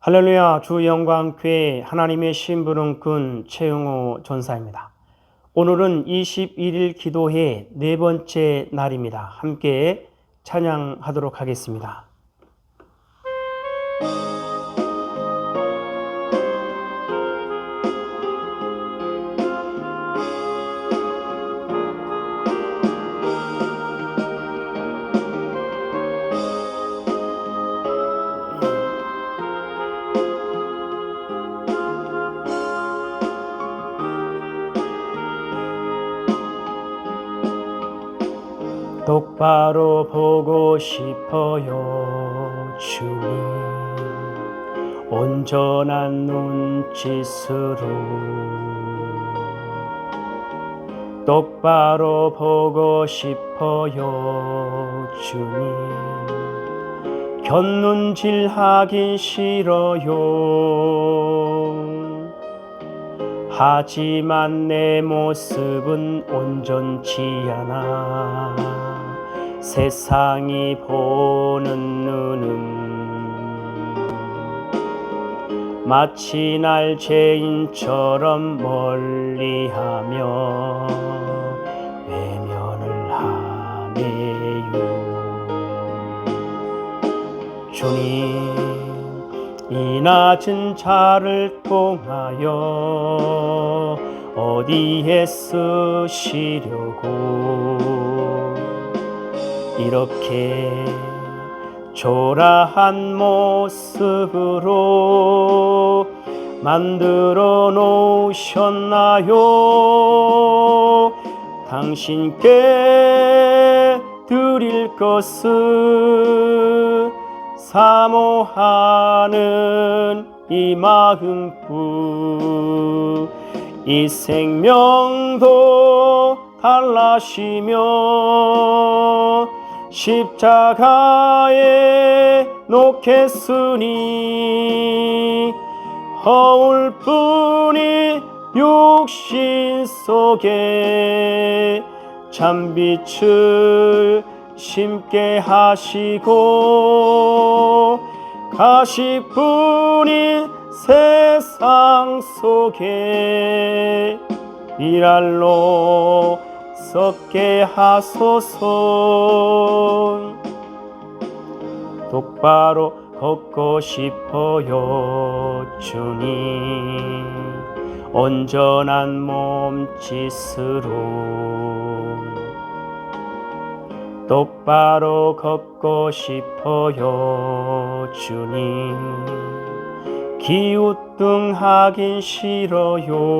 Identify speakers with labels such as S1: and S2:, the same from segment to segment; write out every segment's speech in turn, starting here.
S1: 할렐루야, 주영광교회 하나님의 심부름꾼 최영호 전사입니다. 오늘은 21일 기도회 네 번째 날입니다. 함께 찬양하도록 하겠습니다. 똑바로 보고 싶어요, 주님. 온전한 눈짓으로 똑바로 보고 싶어요, 주님. 곁눈질하긴 싫어요. 하지만 내 모습은 온전치 않아. 세상이 보는 눈은 마치 날 죄인처럼 멀리하며 외면을 하네요. 주님, 이 낮은 자를 통하여 어디에 쓰시려고 이렇게 초라한 모습으로 만들어 놓으셨나요? 당신께 드릴 것은 사모하는 이 마음뿐. 이 생명도 달라시며 십자가에 놓겠으니 허울뿐인 육신 속에 참빛을 심게 하시고 가시뿐인 세상 속에 미랄로 썩게 하소서. 똑바로 걷고 싶어요, 주님. 온전한 몸짓으로 똑바로 걷고 싶어요, 주님. 기우뚱하긴 싫어요.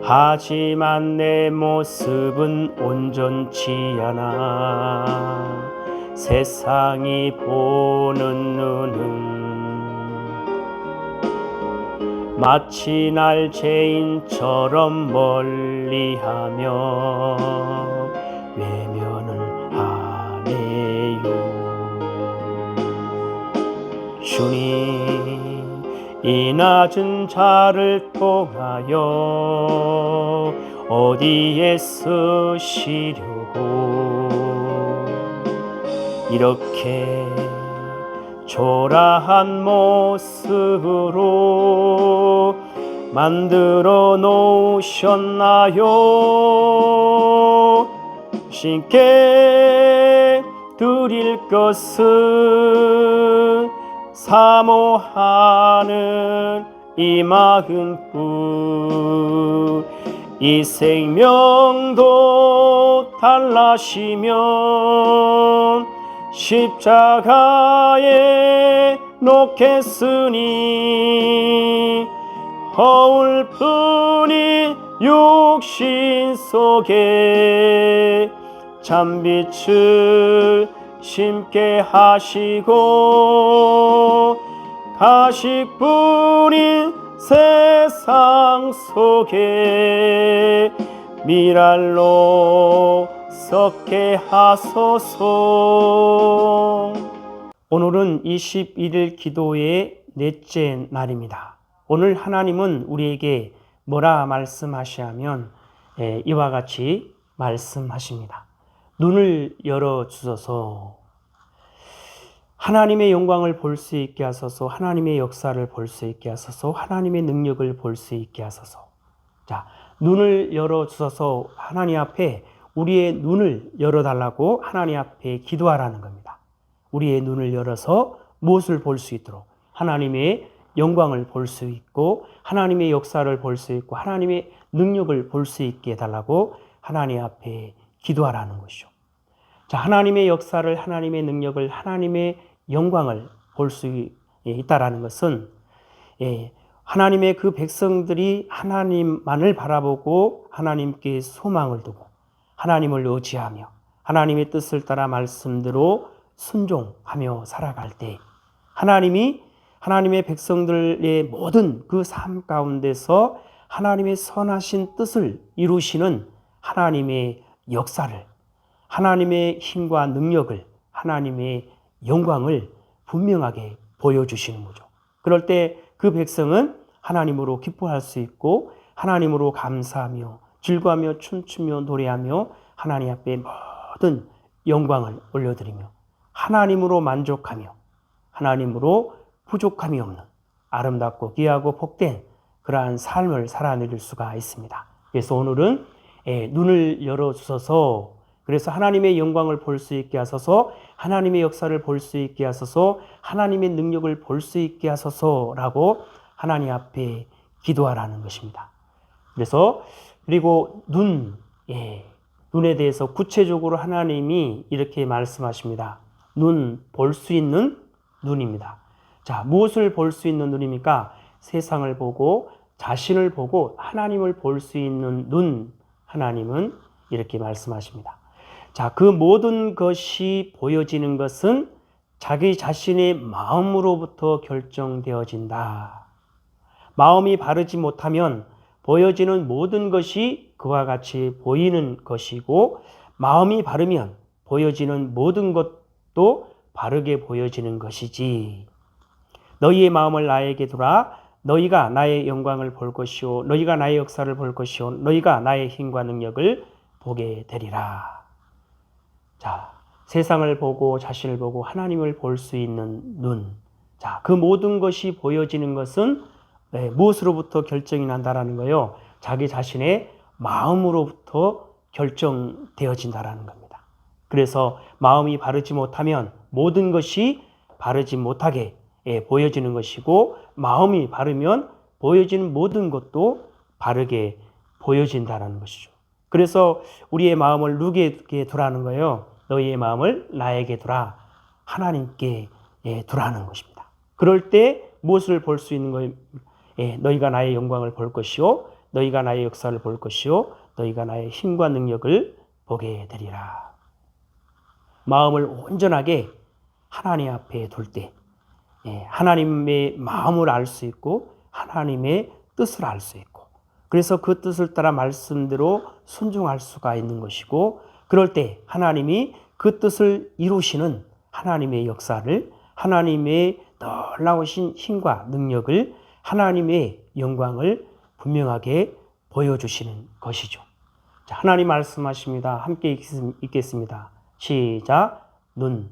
S1: 하지만 내 모습은 온전치 않아. 세상이 보는 눈은 마치 날 죄인처럼 멀리하며 외면을 하네요. 주님, 이 낮은 자를 통하여 어디에 쓰시려고 이렇게 초라한 모습으로 만들어 놓으셨나요? 신께 드릴 것은 사모하는 이 마음뿐. 이 생명도 달라시면 십자가에 놓겠으니 허울뿐인 육신 속에 참빛을 심게 하시고 가시뿐인 세상 속에 미랄로 썩게 하소서. 오늘은 21일 기도의 넷째 날입니다. 오늘 하나님은 우리에게 뭐라 말씀하시냐면 이와 같이 말씀하십니다. 눈을 열어주소서. 하나님의 영광을 볼 수 있게 하소서. 하나님의 역사를 볼 수 있게 하소서. 하나님의 능력을 볼 수 있게 하소서. 자, 눈을 열어 주셔서 하나님 앞에 우리의 눈을 열어달라고 하나님 앞에 기도하라는 겁니다. 우리의 눈을 열어서 무엇을 볼 수 있도록 하나님의 영광을 볼 수 있고 하나님의 역사를 볼 수 있고 하나님의 능력을 볼 수 있게 해달라고 하나님 앞에 기도하라는 것이죠. 자, 하나님의 역사를, 하나님의 능력을, 하나님의 영광을 볼 수 있다라는 것은 하나님의 그 백성들이 하나님만을 바라보고 하나님께 소망을 두고 하나님을 의지하며 하나님의 뜻을 따라 말씀대로 순종하며 살아갈 때 하나님의 백성들의 모든 그 삶 가운데서 하나님의 선하신 뜻을 이루시는 하나님의 역사를, 하나님의 힘과 능력을, 하나님의 영광을 분명하게 보여주시는 거죠. 그럴 때 그 백성은 하나님으로 기뻐할 수 있고 하나님으로 감사하며 즐거워하며 춤추며 노래하며 하나님 앞에 모든 영광을 올려드리며 하나님으로 만족하며 하나님으로 부족함이 없는 아름답고 귀하고 복된 그러한 삶을 살아내릴 수가 있습니다. 그래서 오늘은 눈을 열어주셔서 그래서 하나님의 영광을 볼 수 있게 하소서, 하나님의 역사를 볼 수 있게 하소서, 하나님의 능력을 볼 수 있게 하소서라고 하나님 앞에 기도하라는 것입니다. 그리고 눈에 대해서 구체적으로 하나님이 이렇게 말씀하십니다. 눈, 볼 수 있는 눈입니다. 자, 무엇을 볼 수 있는 눈입니까? 세상을 보고 자신을 보고 하나님을 볼 수 있는 눈, 하나님은 이렇게 말씀하십니다. 자, 그 모든 것이 보여지는 것은 자기 자신의 마음으로부터 결정되어진다. 마음이 바르지 못하면 보여지는 모든 것이 그와 같이 보이는 것이고 마음이 바르면 보여지는 모든 것도 바르게 보여지는 것이지. 너희의 마음을 나에게 두라. 너희가 나의 영광을 볼 것이요 너희가 나의 역사를 볼 것이요 너희가 나의 힘과 능력을 보게 되리라. 자, 세상을 보고 자신을 보고 하나님을 볼 수 있는 눈. 자, 그 모든 것이 보여지는 것은 무엇으로부터 결정이 난다라는 거예요? 자기 자신의 마음으로부터 결정되어진다라는 겁니다. 그래서 마음이 바르지 못하면 모든 것이 바르지 못하게 보여지는 것이고 마음이 바르면 보여지는 모든 것도 바르게 보여진다는 것이죠. 그래서 우리의 마음을 누구에게 두라는 거예요? 너희의 마음을 나에게 두라. 하나님께 두라는 것입니다. 그럴 때 무엇을 볼 수 있는 거예요? 너희가 나의 영광을 볼 것이요 너희가 나의 역사를 볼 것이요 너희가 나의 힘과 능력을 보게 되리라. 마음을 온전하게 하나님 앞에 둘 때 하나님의 마음을 알 수 있고 하나님의 뜻을 알 수 있고 그래서 그 뜻을 따라 말씀대로 순종할 수가 있는 것이고 그럴 때 하나님이 그 뜻을 이루시는 하나님의 역사를 하나님의 놀라우신 힘과 능력을 하나님의 영광을 분명하게 보여주시는 것이죠. 자, 하나님 말씀하십니다. 함께 읽겠습니다. 시작. 눈,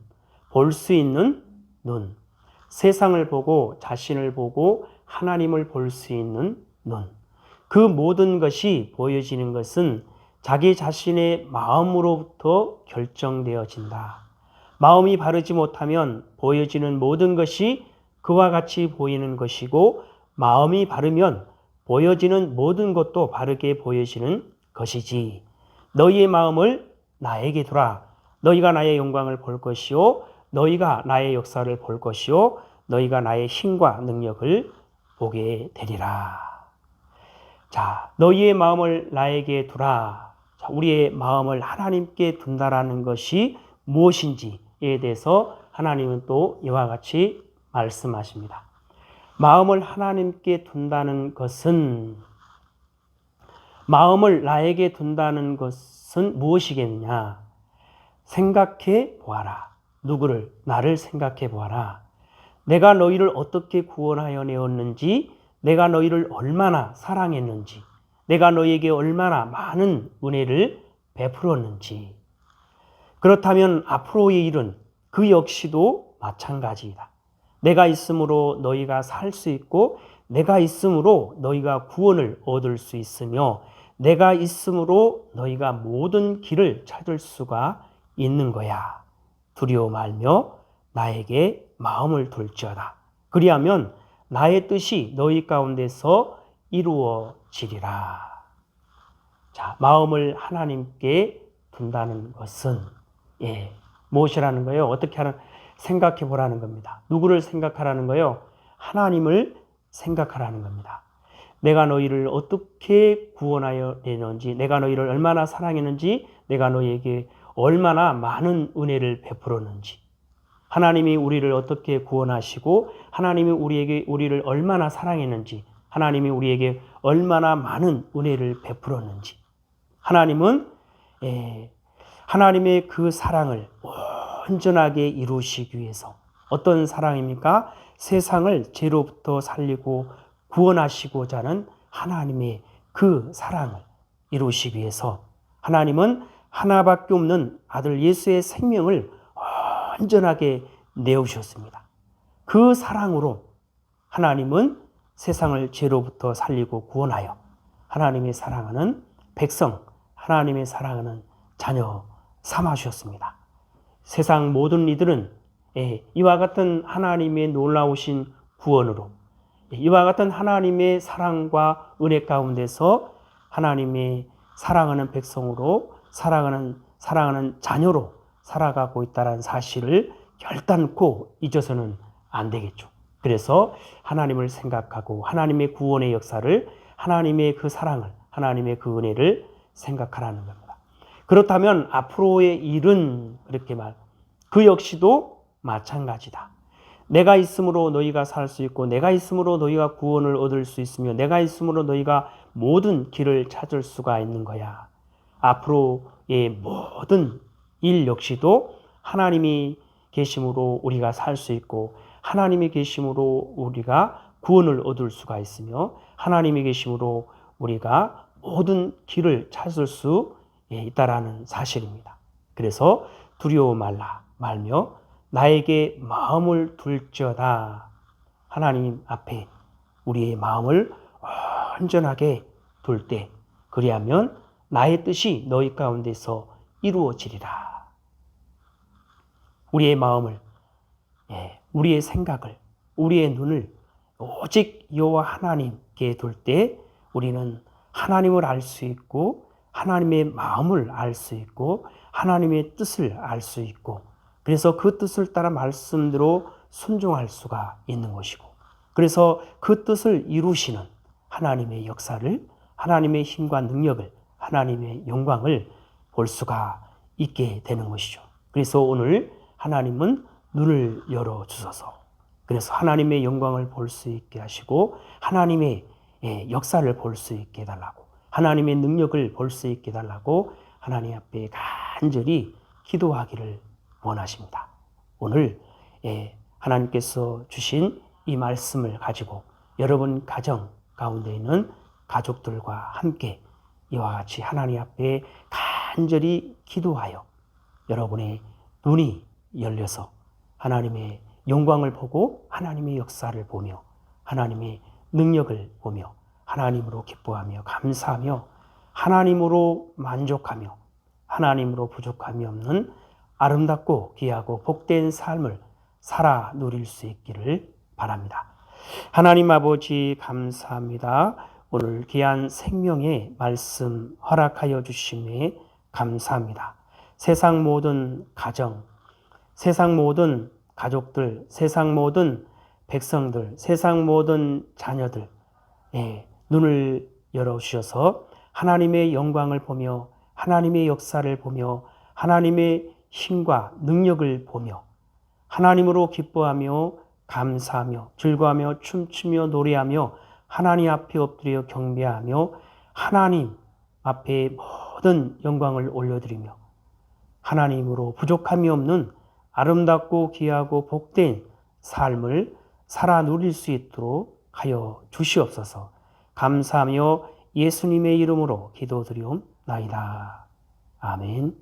S1: 볼 수 있는 눈. 세상을 보고 자신을 보고 하나님을 볼 수 있는 눈. 그 모든 것이 보여지는 것은 자기 자신의 마음으로부터 결정되어진다. 마음이 바르지 못하면 보여지는 모든 것이 그와 같이 보이는 것이고 마음이 바르면 보여지는 모든 것도 바르게 보여지는 것이지. 너희의 마음을 나에게 두라. 너희가 나의 영광을 볼 것이요 너희가 나의 역사를 볼 것이요 너희가 나의 힘과 능력을 보게 되리라. 자, 너희의 마음을 나에게 두라. 자, 우리의 마음을 하나님께 둔다라는 것이 무엇인지에 대해서 하나님은 또 이와 같이 말씀하십니다. 마음을 하나님께 둔다는 것은 마음을 나에게 둔다는 것은 무엇이겠느냐? 생각해 보아라. 누구를? 나를 생각해 보아라. 내가 너희를 어떻게 구원하여 내었는지, 내가 너희를 얼마나 사랑했는지, 내가 너희에게 얼마나 많은 은혜를 베풀었는지. 그렇다면 앞으로의 일은 그 역시도 마찬가지이다. 내가 있으므로 너희가 살 수 있고 내가 있으므로 너희가 구원을 얻을 수 있으며 내가 있으므로 너희가 모든 길을 찾을 수가 있는 거야. 두려워 말며 나에게 마음을 둘지어다. 그리하면 나의 뜻이 너희 가운데서 이루어지리라. 자, 마음을 하나님께 둔다는 것은 무엇이라는 거예요? 어떻게 생각해 보라는 겁니다. 누구를 생각하라는 거예요? 하나님을 생각하라는 겁니다. 내가 너희를 어떻게 구원하여 내는지, 내가 너희를 얼마나 사랑했는지, 내가 너희에게 얼마나 많은 은혜를 베풀었는지, 하나님이 우리를 어떻게 구원하시고 하나님이 우리를 얼마나 사랑했는지, 하나님이 우리에게 얼마나 많은 은혜를 베풀었는지, 하나님은 하나님의 그 사랑을 온전하게 이루시기 위해서 어떤 사랑입니까? 세상을 죄로부터 살리고 구원하시고자 하는 하나님의 그 사랑을 이루시기 위해서 하나님은 하나밖에 없는 아들 예수의 생명을 온전하게 내어주셨습니다. 그 사랑으로 하나님은 세상을 죄로부터 살리고 구원하여 하나님의 사랑하는 백성, 하나님의 사랑하는 자녀 삼아주셨습니다. 세상 모든 이들은 이와 같은 하나님의 놀라우신 구원으로, 이와 같은 하나님의 사랑과 은혜 가운데서 하나님의 사랑하는 백성으로, 사랑하는 자녀로 살아가고 있다는 사실을 결단코 잊어서는 안 되겠죠. 그래서 하나님을 생각하고 하나님의 구원의 역사를, 하나님의 그 사랑을, 하나님의 그 은혜를 생각하라는 겁니다. 그렇다면 앞으로의 일은 그 역시도 마찬가지다. 내가 있으므로 너희가 살 수 있고 내가 있으므로 너희가 구원을 얻을 수 있으며 내가 있으므로 너희가 모든 길을 찾을 수가 있는 거야. 앞으로의 모든 일 역시도 하나님이 계심으로 우리가 살 수 있고 하나님이 계심으로 우리가 구원을 얻을 수가 있으며 하나님이 계심으로 우리가 모든 길을 찾을 수 있다라는 사실입니다. 그래서 두려워 말며 나에게 마음을 둘지어다. 하나님 앞에 우리의 마음을 온전하게 둘 때, 그리하면 나의 뜻이 너희 가운데서 이루어지리라. 우리의 마음을, 우리의 생각을, 우리의 눈을 오직 여호와 하나님께 둘 때 우리는 하나님을 알 수 있고 하나님의 마음을 알 수 있고 하나님의 뜻을 알 수 있고, 그래서 그 뜻을 따라 말씀대로 순종할 수가 있는 것이고, 그래서 그 뜻을 이루시는 하나님의 역사를, 하나님의 힘과 능력을, 하나님의 영광을 볼 수가 있게 되는 것이죠. 그래서 오늘 하나님은 눈을 열어주셔서, 그래서 하나님의 영광을 볼 수 있게 하시고 하나님의 역사를 볼 수 있게 해달라고, 하나님의 능력을 볼 수 있게 해달라고 하나님 앞에 간절히 기도하기를 원하십니다. 오늘 하나님께서 주신 이 말씀을 가지고 여러분 가정 가운데 있는 가족들과 함께 이와 같이 하나님 앞에 간절히 기도하여 여러분의 눈이 열려서 하나님의 영광을 보고 하나님의 역사를 보며 하나님의 능력을 보며 하나님으로 기뻐하며 감사하며 하나님으로 만족하며 하나님으로 부족함이 없는 아름답고 귀하고 복된 삶을 살아 누릴 수 있기를 바랍니다. 하나님 아버지 감사합니다. 오늘 귀한 생명의 말씀 허락하여 주심에 감사합니다. 세상 모든 가정, 세상 모든 가족들, 세상 모든 백성들, 세상 모든 자녀들, 눈을 열어주셔서 하나님의 영광을 보며 하나님의 역사를 보며 하나님의 힘과 능력을 보며 하나님으로 기뻐하며 감사하며 즐거워하며 춤추며 노래하며 하나님 앞에 엎드려 경배하며 하나님 앞에 모든 영광을 올려드리며 하나님으로 부족함이 없는 아름답고 귀하고 복된 삶을 살아 누릴 수 있도록 하여 주시옵소서. 감사하며 예수님의 이름으로 기도드리옵나이다. 아멘.